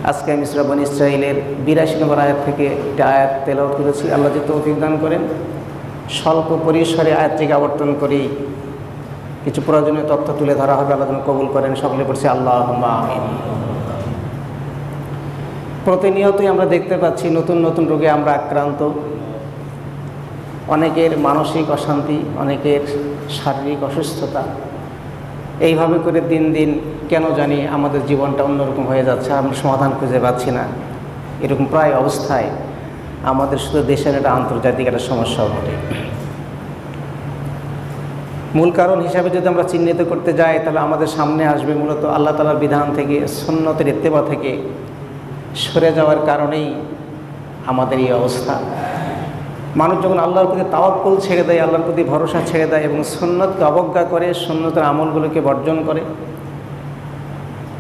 আজকে আমি সূরা বনী ইসরাঈলের ৮২ নম্বর আয়াত থেকে একটা আয়াত তেলাওয়াত করেছি। আল্লাহ যে তৌফিক দান করেন, স্বল্প পরিসরে আয়াতটিকে আবর্তন করি কিছু প্রয়োজনীয় তথ্য তুলে ধরা হবে। আল্লাহ যেন কবুল করেন। সকলে পড়ছি আল্লাহুম্মা আমিন। প্রতিনিয়তই আমরা দেখতে পাচ্ছি নতুন নতুন রোগে আমরা আক্রান্ত। অনেকের মানসিক অশান্তি, অনেকের শারীরিক অসুস্থতা। এইভাবে করে দিন দিন কেন জানি আমাদের জীবনটা অন্যরকম হয়ে যাচ্ছে, আমরা সমাধান খুঁজে পাচ্ছি না। এরকম প্রায় অবস্থায় আমাদের শুধু দেশের একটা আন্তর্জাতিক একটা সমস্যা ঘটে। মূল কারণ হিসাবে যদি আমরা চিহ্নিত করতে যাই, তাহলে আমাদের সামনে আসবে মূলত আল্লাহ তাআলার বিধান থেকে, সুন্নতের ইত্তেবা থেকে সরে যাওয়ার কারণেই আমাদের এই অবস্থা। মানুষ যখন আল্লাহর প্রতি তাওয়াক্কুল ছেড়ে দেয়, আল্লাহর প্রতি ভরসা ছেড়ে দেয় এবং সুন্নতকে অবজ্ঞা করে, সুন্নতের আমলগুলোকে বর্জন করে,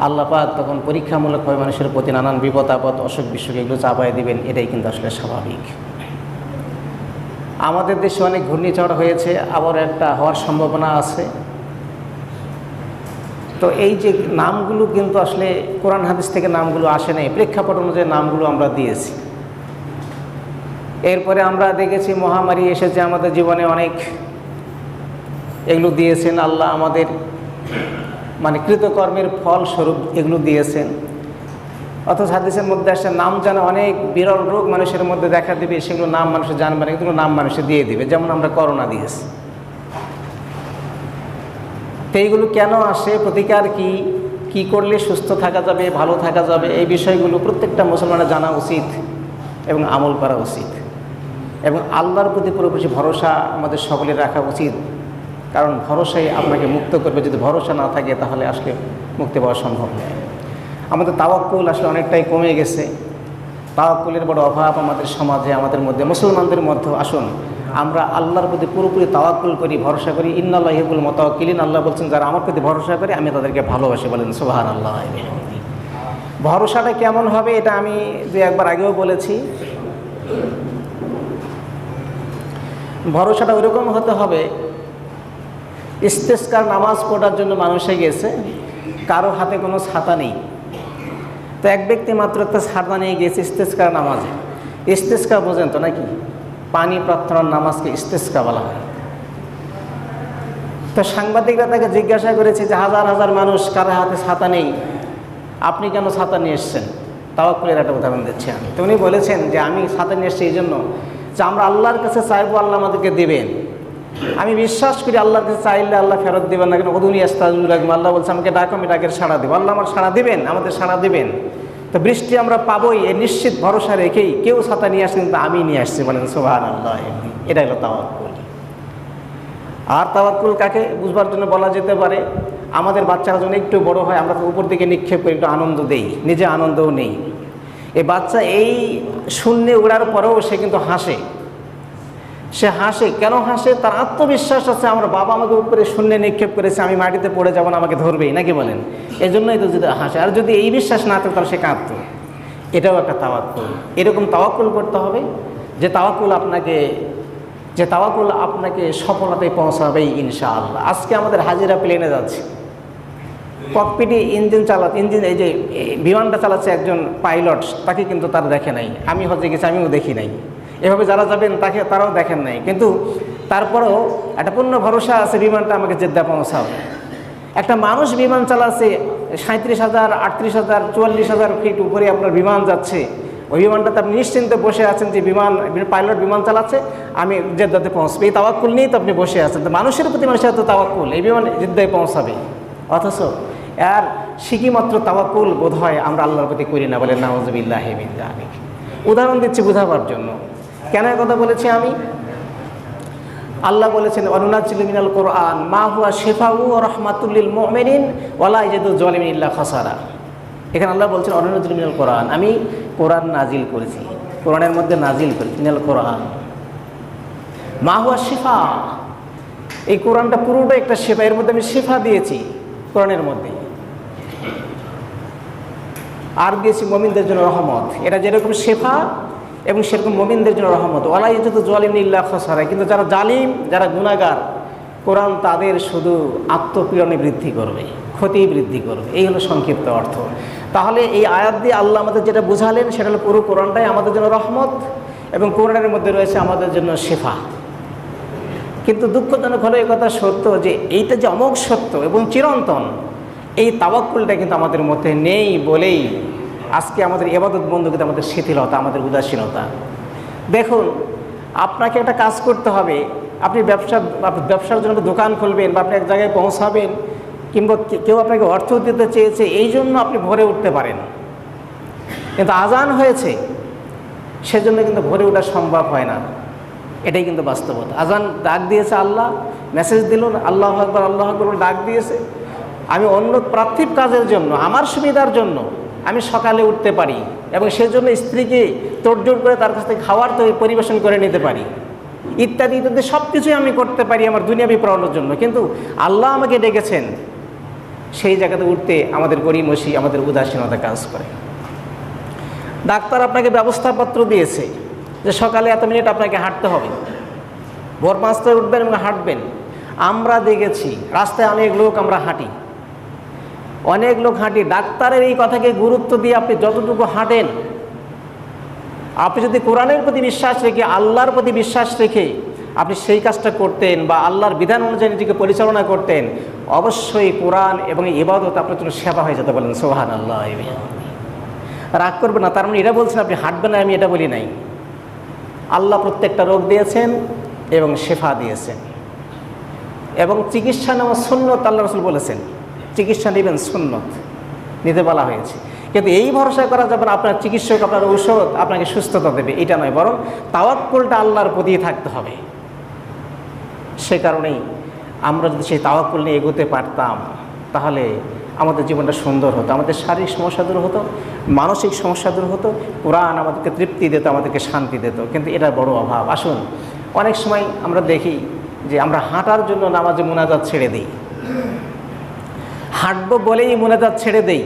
আল্লাহ পাক তখন পরীক্ষামূলকভাবে মানুষের প্রতি নানান বিপদ আপদ, অসুখ বিসুখ এগুলো চাপায় দিবেন। এটাই কিন্তু আসলে স্বাভাবিক। আমাদের দেশে অনেক ঘূর্ণিঝড় হয়েছে, আবার একটা হওয়ার সম্ভাবনা আছে। তো এই যে নামগুলো কিন্তু আসলে কোরআন হাদিস থেকে নামগুলো আসে নাই, প্রেক্ষাপট অনুযায়ী নামগুলো আমরা দিয়েছি। এরপরে আমরা দেখেছি মহামারী এসেছে আমাদের জীবনে, অনেক এগুলো দিয়েছেন আল্লাহ আমাদের, মানে কৃতকর্মের ফলস্বরূপ এগুলো দিয়েছেন। অথচ হাদিসের মধ্যে আসে নাম জানা অনেক বিরল রোগ মানুষের মধ্যে দেখা দিবে, সেগুলো নাম মানুষের জানবে না, কিন্তু নাম মানুষে দিয়ে দিবে। যেমন আমরা করোনা দিয়েছি। তো এইগুলো কেন আসে, প্রতিকার কি, কি করলে সুস্থ থাকা যাবে, ভালো থাকা যাবে, এই বিষয়গুলো প্রত্যেকটা মুসলমানের জানা উচিত এবং আমল করা উচিত। এবং আল্লাহর প্রতি পুরোপুরি ভরসা আমাদের সকলের রাখা উচিত, কারণ ভরসাই আপনাকে মুক্ত করবে। যদি ভরসা না থাকে তাহলে আসলে মুক্তি পাওয়া সম্ভব নয়। আমাদের তাওয়াক্কুল আসলে অনেকটাই কমে গেছে। তাওয়াক্কুলের বড় অভাব আমাদের সমাজে, আমাদের মধ্যে, মুসলমানদের মধ্যে। আসুন আমরা আল্লাহর প্রতি পুরোপুরি তাওয়াক্কুল করি, ভরসা করি। ইন্নাল্লাহা ইউহিব্বুল মুতাওয়াক্কিলিন। আল্লাহ বলছেন যারা আমার প্রতি ভরসা করে আমি তাদেরকে ভালোবাসি। বলেন সুবহানাল্লাহ। ভরসাটা কেমন হবে এটা আমি একবার আগেও বলেছি। ভরসাটা ওইরকম হতে হবে, ইস্তেসকার নামাজ পড়ার জন্য মানুষে গেছে, কারো হাতে কোনো ছাতা নেই। তো এক ব্যক্তি মাত্র একটা ছাতা নিয়ে গিয়েছে ইস্তেসকার নামাজে। ইস্তেসকা বোঝেন তো নাকি? পানি প্রার্থনার নামাজকে ইস্তেসকা বলা হয়। তো সাংবাদিকরা তাকে জিজ্ঞাসা করেছে যে হাজার হাজার মানুষ, কারো হাতে ছাতা নেই, আপনি কেন ছাতা নিয়ে এসছেন? তাওয়াক্কুলের একটা উদাহরণ দিচ্ছি আমি। তো উনি বলেছেন যে আমি ছাতা নিয়ে এসেছি এই জন্য যে আমরা আল্লাহর কাছে চাইবো, আল্লাহ আমাদেরকে দেবেন। আমি বিশ্বাস করি আল্লাহর কাছে চাইলে আল্লাহ ফেরত দেবেন না। কেন উদুনি আস্তাজুল রাখবো, আল্লাহ বলছে আমাকে ডাকো, আমি ডাকের সাড়া দেবো। আল্লাহ আমার সাড়া দেবেন, আমাদের সাড়া দেবেন। তো বৃষ্টি আমরা পাবোই, এই নিশ্চিত ভরসা রেখেই কেউ ছাতা নিয়ে আসেন, কিন্তু আমি নিয়ে আসছি। বলেন সুবহানাল্লাহ। এটা হলো তাওয়াক্কুল। আর তাওয়াক্কুল কাকে বুঝবার জন্য বলা যেতে পারে, আমাদের বাচ্চারা যখন একটু বড় হয়, আমরা তো উপর দিকে নিক্ষেপ করে একটু আনন্দ দেই, নিজে আনন্দও নেই। এই বাচ্চা এই শূন্যে উড়ার পরেও সে কিন্তু হাসে। সে হাসে কেন হাসে? তার আত্মবিশ্বাস আছে আমার বাবা আমাকে উপরে শূন্যে নিক্ষেপ করেছে, আমি মাটিতে পড়ে যাবো না, আমাকে ধরবেই, নাকি বলেন? এই জন্যই তো যদি হাসে। আর যদি এই বিশ্বাস না থাকে তাহলে সে কাঁদত। এটাও একটা তাওয়াক্কুল। এরকম তাওয়াক্কুল করতে হবে যে তাওয়াক্কুল আপনাকে সফলতায় পৌঁছাবেই ইনশাআল্লাহ। আজকে আমাদের হাজিরা প্লেনে যাচ্ছে, ককপিটে ইঞ্জিন এই যে বিমানটা চালাচ্ছে একজন পাইলট, তাকে কিন্তু তারা দেখে নাই। আমি হজে গেছি, আমিও দেখি নাই। এভাবে যারা যাবেন তারাও দেখেন নাই, কিন্তু তারপরেও একটা পূর্ণ ভরসা আছে বিমানটা আমাকে জেদ্দা পৌঁছাবে। একটা মানুষ বিমান চালাচ্ছে 37,000, 38,000, 44,000 ফিট উপরে আপনার বিমান যাচ্ছে। ওই বিমানটাতে আপনি নিশ্চিন্তে বসে আছেন যে পাইলট বিমান চালাচ্ছে, আমি জেদ্দাতে পৌঁছবে। এই তাওয়াক্কুল নিয়েই তো আপনি বসে আছেন। তো মানুষের প্রতি মানুষের এত তাওয়াক্কুল, এই বিমান জেদ্দায় পৌঁছাবে। অথচ আর সিকিমাত্র তাওয়াক্কুল বোধ হয় আমরা আল্লাহর প্রতি করি না। বলে নাউযুবিল্লাহি মিন যালিক। উদাহরণ দিচ্ছি বোঝাবার জন্য। কেন কথা বলেছি আমি? আল্লাহ বলেছেন ওয়ানুনাজ্জিলু মিনাল কোরআন মা হুয়া শিফাউ ওয়া রাহমাতুল লিল মুমিনিন ওয়া লা ইয়াজিদু যালিমিন ইল্লা খাসারা। এখানে আল্লাহ বলছেন ওয়ানুনাজ্জিলু মিনাল কোরআন, আমি কোরআন নাজিল করেছি, কোরআনের মধ্যে নাজিল করেছি। মিনাল কোরআন মা হুয়া শিফা, এই কোরআনটা পুরোটা একটা শিফা। এর মধ্যে আমি শিফা দিয়েছি কোরআনের মধ্যে। আর দিয়েছি মুমিনদের জন্য রহমত। এটা যেরকম শিফা এবং সেরকম মুমিনদের জন্য রহমত। ওয়ালা ইয়াজিদু যালিমিন ইল্লা খাসারা। কিন্তু যারা জালিম, যারা গুনাহগার, কোরআন তাদের শুধু আত্মপীড়নে বৃদ্ধি করবে, ক্ষতি বৃদ্ধি করবে। এই হলো সংক্ষিপ্ত অর্থ। তাহলে এই আয়াত দিয়ে আল্লাহ আমাদের যেটা বুঝালেন সেটা হলো পুরো কোরআনটাই আমাদের জন্য রহমত এবং কোরআনের মধ্যে রয়েছে আমাদের জন্য শেফা। কিন্তু দুঃখজনক হলো এই কথা সত্য যে এইটা যে অমোঘ সত্য এবং চিরন্তন, এই তাওয়াক্কুলটা কিন্তু আমাদের মধ্যে নেই বলেই আজকে আমাদের ইবাদত বন্দেগীতে আমাদের শিথিলতা, আমাদের উদাসীনতা। দেখুন, আপনাকে একটা কাজ করতে হবে, আপনি ব্যবসার জন্য দোকান খুলবেন বা আপনি এক জায়গায় পৌঁছাবেন, কিংবা কেউ আপনাকে অর্থ দিতে চেয়েছে, এই জন্য আপনি ভোরে উঠতে পারেন। কিন্তু আজান হয়েছে সেজন্য কিন্তু ভোরে ওঠা সম্ভব হয় না, এটাই কিন্তু বাস্তবতা। আজান ডাক দিয়েছে আল্লাহ, মেসেজ দিল আল্লাহু আকবার আল্লাহু আকবার ডাক দিয়েছে, আমি অন্য পার্থিব কাজের জন্য, আমার সুবিধার জন্য আমি সকালে উঠতে পারি এবং সেজন্য স্ত্রীকে তোড়জোড় করে তার কাছ থেকে খাবার পরিবেশন করে নিতে পারি, ইত্যাদি ইত্যাদি সব কিছুই আমি করতে পারি আমার দুনিয়াবি প্রয়োজনের জন্য। কিন্তু আল্লাহ আমাকে ডেকেছেন, সেই জায়গাতে উঠতে আমাদের গড়িমসি, আমাদের উদাসীনতা কাজ করে। ডাক্তার আপনাকে ব্যবস্থাপত্র দিয়েছে যে সকালে এত মিনিট আপনাকে হাঁটতে হবে, ভোর 5টায় উঠবেন এবং হাঁটবেন। আমরা দেখেছি রাস্তায় অনেক লোক আমরা হাঁটি, অনেক লোক হাঁটি, ডাক্তারের এই কথাকে গুরুত্ব দিয়ে আপনি যতটুকু হাঁটেন, আপনি যদি কোরআনের প্রতি বিশ্বাস রেখে, আল্লাহর প্রতি বিশ্বাস রেখে আপনি সেই কাজটা করতেন বা আল্লাহর বিধান অনুযায়ী নিজেকে পরিচালনা করতেন, অবশ্যই কোরআন এবং ইবাদত আপনার জন্য সেবা হয়ে যেতে। বলেন সুবহানাল্লাহ। রাগ করবেন না, তার মানে এটা বলছেন আপনি হাঁটবেন না, আমি এটা বলি নাই। আল্লাহ প্রত্যেকটা রোগ দিয়েছেন এবং শেফা দিয়েছেন, এবং চিকিৎসা নেওয়া সুন্নত, আল্লাহ রাসূল বলেছেন চিকিৎসা নেবেন সুন্নত, নিতে বলা হয়েছে। কিন্তু এই ভরসা করা যাবে না আপনার চিকিৎসক, আপনার ঔষধ আপনাকে সুস্থতা দেবে, এটা নয়, বরং তাওয়াক্কুলটা আল্লাহর প্রতি থাকতে হবে। সে কারণেই আমরা যদি সেই তাওয়াক্কুল নিয়ে এগোতে পারতাম, তাহলে আমাদের জীবনটা সুন্দর হতো, আমাদের শারীরিক সমস্যা দূর হতো, মানসিক সমস্যা দূর হতো, কোরআন আমাদেরকে তৃপ্তি দিত, আমাদেরকে শান্তি দিত। কিন্তু এটার বড় অভাব। আসুন, অনেক সময় আমরা দেখি যে আমরা হাঁটার জন্য নামাজে মুনাজাত ছেড়ে দিই, হাঁটবো বলেই মুনাজাত ছেড়ে দেই,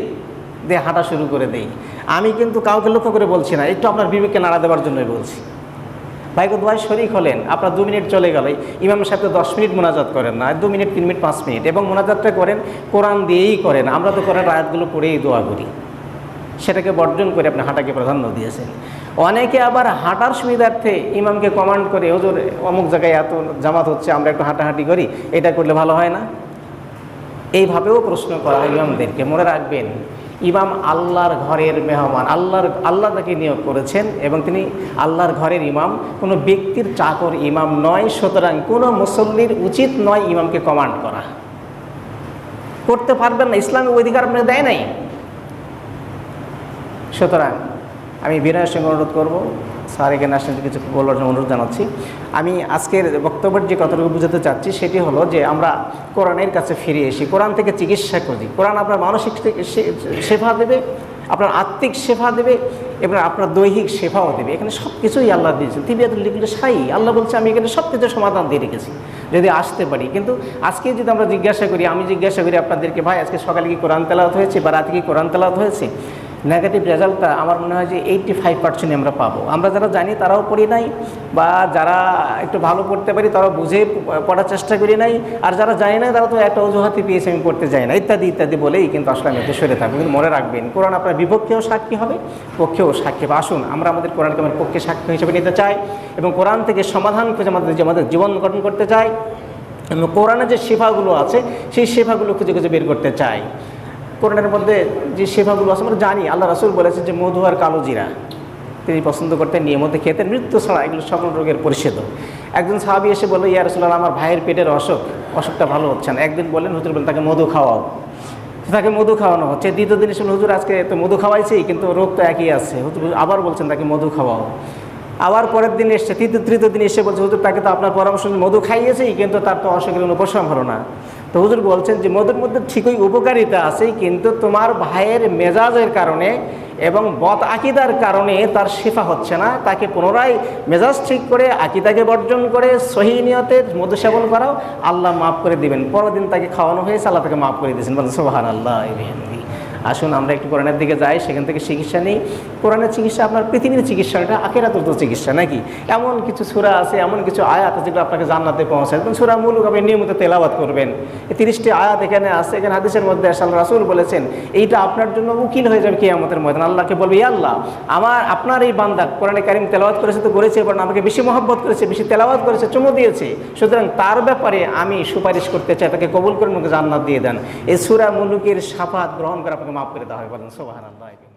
দিয়ে হাঁটা শুরু করে দেই। আমি কিন্তু কাউকে লক্ষ্য করে বলছি না, একটু আপনার বিবেককে নাড়া দেওয়ার জন্যই বলছি। ভাইগো ভাই শরীক হলেন, আপনার 2 মিনিট চলে গেল, ইমামের সাথে 10 মিনিট মোনাজাত করেন না, 2 মিনিট 3 মিনিট 5 মিনিট, এবং মোনাজাতটা করেন কোরআন দিয়েই করেন। আমরা তো কোরআন আয়াতগুলো পড়েই দোয়া করি, সেটাকে বর্জন করে আপনি হাঁটাকে প্রাধান্য দিয়েছেন। অনেকে আবার হাঁটার সুবিধার্থে ইমামকে কমান্ড করে, হুজুর অমুক জায়গায় এত জামাত হচ্ছে, আমরা একটু হাঁটাহাঁটি করি, এটা করলে ভালো হয় না? এইভাবেও প্রশ্ন করা হয় ইমামদেরকে। মনে রাখবেন, ইমাম আল্লাহর ঘরের মেহমান, আল্লাহ তাকে নিয়োগ করেছেন এবং তিনি আল্লাহর ঘরের ইমাম, কোনো ব্যক্তির চাকর ইমাম নয়। সুতরাং কোনো মুসল্লির উচিত নয় ইমামকে কমান্ড করা, করতে পারবেন না, ইসলামিক অধিকার আপনাকে দেয় নাই। সুতরাং আমি বিনয়ের সঙ্গে অনুরোধ করব, স্যার এখানে আসলে কিছু বলার জন্য অনুরোধ জানাচ্ছি। আমি আজকের বক্তব্যের যে কথাটুকু বুঝাতে চাচ্ছি সেটি হলো যে আমরা কোরআনের কাছে ফিরে এসি, কোরআন থেকে চিকিৎসা করি। কোরআন আপনার মানসিক সেবা দেবে, আপনার আত্মিক সেবা দেবে এবং আপনার দৈহিক সেবাও দেবে। এখানে সব কিছুই আল্লাহ দিয়েছেন। তিবিয়াতুল লিকুল্লি শাই, আল্লাহ বলছে আমি এখানে সব কিছু সমাধান দিয়ে রেখেছি যদি আসতে পারি। কিন্তু আজকে যদি আমরা জিজ্ঞাসা করি, আমি জিজ্ঞাসা করি আপনাদেরকে, ভাই আজকে সকালে কি কোরআন তেলাওয়াত হয়েছে বা রাতে কি কোরআন তেলাওয়াত হয়েছে, নেগেটিভ রেজাল্টটা আমার মনে হয় যে 85% আমরা পাবো। আমরা যারা জানি তারাও পড়ি নাই, বা যারা একটু ভালো পড়তে পারি তারাও বুঝে পড়ার চেষ্টা করি নাই, আর যারা জানি না তারা তো একটা অজুহাতি পেয়েছে আমি পড়তে যাই না, ইত্যাদি ইত্যাদি বলেই কিন্তু আসলে আমি একটু সরে থাকবো। কিন্তু মনে রাখবেন, কোরআন আপনার বিপক্ষেও সাক্ষী হবে, পক্ষেও সাক্ষী হবে। আসুন আমরা আমাদের কোরআনকে আমার পক্ষে সাক্ষী হিসেবে নিতে চাই এবং কোরআন থেকে সমাধান খুঁজে আমাদের জীবন গঠন করতে চাই, এবং কোরআনে যে শেফাগুলো আছে সেই শেফাগুলো খুঁজে খুঁজে বের করতে চাই। কোরআনের মধ্যে যে সেবাগুলো আছে আমরা জানি, আল্লাহ রাসূল বলেছেন যে মধু আর কালো জিরা তিনি পছন্দ করতেন, নিয়মিত খেতেন, মৃত্যু ছাড়া এগুলো সকল রোগের পরিষেধক। একজন সাহাবী এসে বলল, ইয়া রাসূলুল্লাহ, আমার ভাইয়ের পেটের অসুখটা ভালো হচ্ছে না। একদিন বললেন, হুজুর বলেন তাকে মধু খাওয়াও, তাকে মধু খাওয়ানো হচ্ছে। দ্বিতীয় দিন এসে হুজুর আজকে তো মধু খাওয়াইছি কিন্তু রোগ তো একই আছে, হুজুর আবার বলছেন তাকে মধু খাওয়াও। আবার পরের দিন এসছে, তৃতীয় দিন এসে বলছে, হুজুর তাকে তো আপনার পরামর্শ মধু খাইয়েছি কিন্তু তার তো অসুখের কোনো উপশম হলো না। তো হুজুর বলছেন যে মধুর মধ্যে ঠিকই উপকারিতা আছে, কিন্তু তোমার ভাইয়ের মেজাজের কারণে এবং বদ আকিদার কারণে তার শিফা হচ্ছে না। তাকে পুনরায় মেজাজ ঠিক করে আকিদাকে বর্জন করে সহি নিয়তে মধু সেবন করাও, আল্লাহ মাফ করে দিবেন। পরের দিন তাকে খাওয়ানো হয়েছে, আল্লাহ তাকে মাফ করে দিয়েছেন। বলেন সুবহানাল্লাহ। আসুন আমরা একটু কোরআনের দিকে যাই, সেখান থেকে চিকিৎসা নিই। কোরআনের চিকিৎসা আপনার পৃথিবীর চিকিৎসা, এটা আখিরাতের তো চিকিৎসা নাকি? এমন কিছু সূরা আছে, এমন কিছু আয়াত আছে যেগুলো আপনাকে জান্নাতে পৌঁছায়। এবং সূরা মুলুক আপনি নিয়মিত তেলাওয়াত করবেন। এই 30টি আয়াত এখানে আছে। এখানে হাদিসের মধ্যে আল্লাহ রাসূল বলেছেন এইটা আপনার জন্য উকিল হয়ে যাবে কিয়ামতের ময়দানে। আল্লাহকে বলবে, ইয়া আল্লাহ, আপনার এই বান্দা কোরআনে কারীম তেলাওয়াত করেছে তো করেছে, এবার আমাকে বেশি মহব্বত করেছে, বেশি তেলাওয়াত করেছে, চুমু দিয়েছে, সুতরাং তার ব্যাপারে আমি সুপারিশ করতে চাই, তাকে কবুল করে আমাকে জান্নাত দিয়ে দেন। এই সূরা মুলুকের শাফাত গ্রহণ করে আপনাকে মাফ করে দেওয়া হয়। বলেন সুবহানাল্লাহ।